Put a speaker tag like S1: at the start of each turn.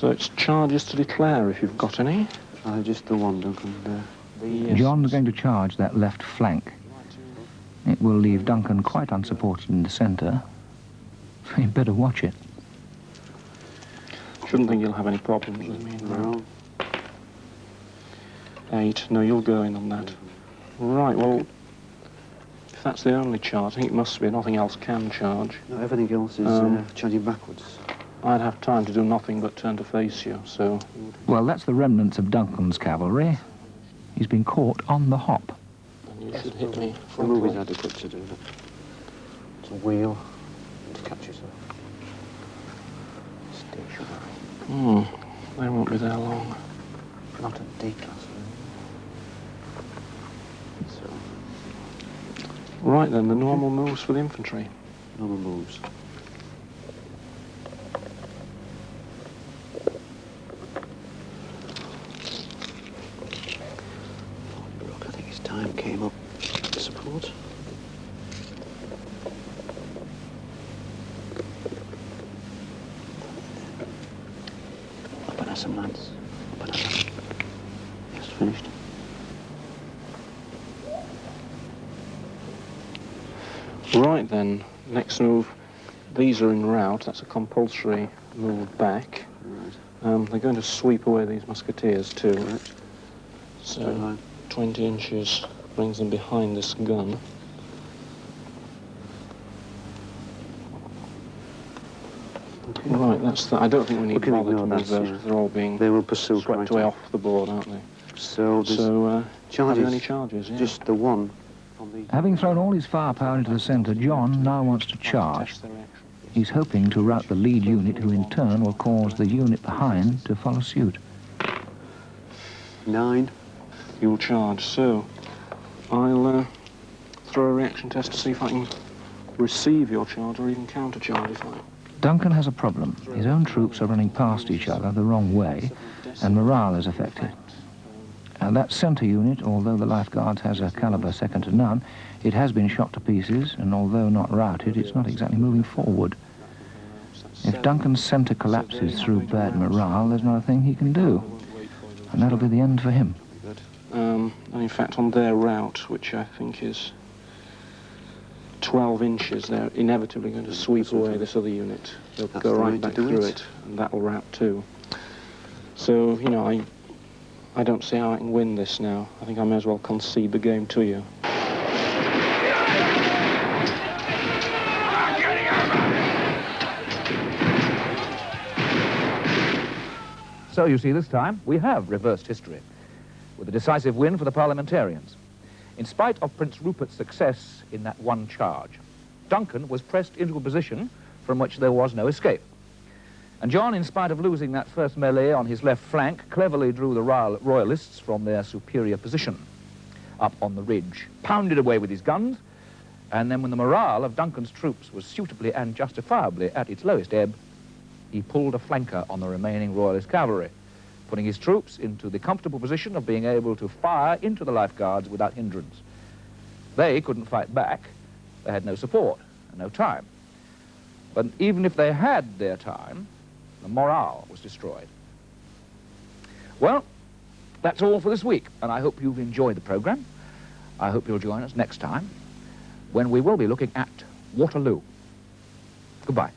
S1: So it's charges to declare if you've got any.
S2: Just the one, Duncan.
S3: John's going to charge that left flank. It will leave Duncan quite unsupported in the centre. You'd better watch it.
S1: Shouldn't think you'll have any problems with me.
S2: No.
S1: 8. No, you'll go in on that. Right, well, if that's the only charge, I think it must be. Nothing else can charge.
S2: No, everything else is charging backwards.
S1: I'd have time to do nothing but turn to face you, so...
S3: Well, that's the remnants of Duncan's cavalry. He's been caught on the hop.
S1: And you should hit me
S2: The
S1: frontally.
S2: movie's adequate to do that. It's a wheel to catch yourself. Stationary.
S1: They won't be there long.
S2: Not a D-class, so...
S1: Right then, the normal moves for the infantry.
S2: Normal moves. I think his time came up. Support. Up and have some lads. Up and have. Just finished.
S1: Right then, next move. These are in route. That's a compulsory move back.
S2: Right.
S1: They're going to sweep away these musketeers too.
S2: Correct.
S1: So 20 inches brings them behind this gun.
S2: Okay.
S1: Right, that's that. I don't think we need to
S2: can
S1: bother to
S2: ignore
S1: move
S2: that,
S1: those
S2: yeah.
S1: because they're all being
S2: They will pursue
S1: swept
S2: quite
S1: away
S2: a-
S1: off the board, aren't they?
S2: So there's
S1: So, have
S2: charges.
S1: you any charges? Yeah.
S2: Just the one from the...
S3: Having thrown all his firepower into the centre, John now wants to charge.
S1: Test their reaction.
S3: He's hoping to rout the lead unit, who in turn will cause the unit behind to follow suit.
S2: 9.
S1: You'll charge. So, I'll throw a reaction test to see if I can receive your charge or even counter-charge if I...
S3: Duncan has a problem. His own troops are running past each other the wrong way, and morale is affected. And that centre unit, although the Life Guards has a calibre second to none, it has been shot to pieces, and although not routed, it's not exactly moving forward. If Duncan's centre collapses through bad morale, there's not a thing he can do, and that'll be the end for him.
S1: And in fact, on their route, which I think is 12 inches, they're inevitably going to sweep away this other unit. They'll
S2: That's
S1: go
S2: the way
S1: right
S2: to
S1: back
S2: do
S1: through
S2: it.
S1: it, and that'll rout too. So, you know, I don't see how I can win this now. I think I may as well concede the game to you.
S4: So you see, this time we have reversed history, with a decisive win for the parliamentarians. In spite of Prince Rupert's success in that one charge, Duncan was pressed into a position from which there was no escape. And John, in spite of losing that first melee on his left flank, cleverly drew the royalists from their superior position up on the ridge, pounded away with his guns, and then when the morale of Duncan's troops was suitably and justifiably at its lowest ebb, he pulled a flanker on the remaining royalist cavalry, putting his troops into the comfortable position of being able to fire into the Life Guards without hindrance. They couldn't fight back. They had no support and no time. But even if they had their time, the morale was destroyed. Well, that's all for this week, and I hope you've enjoyed the programme. I hope you'll join us next time, when we will be looking at Waterloo. Goodbye.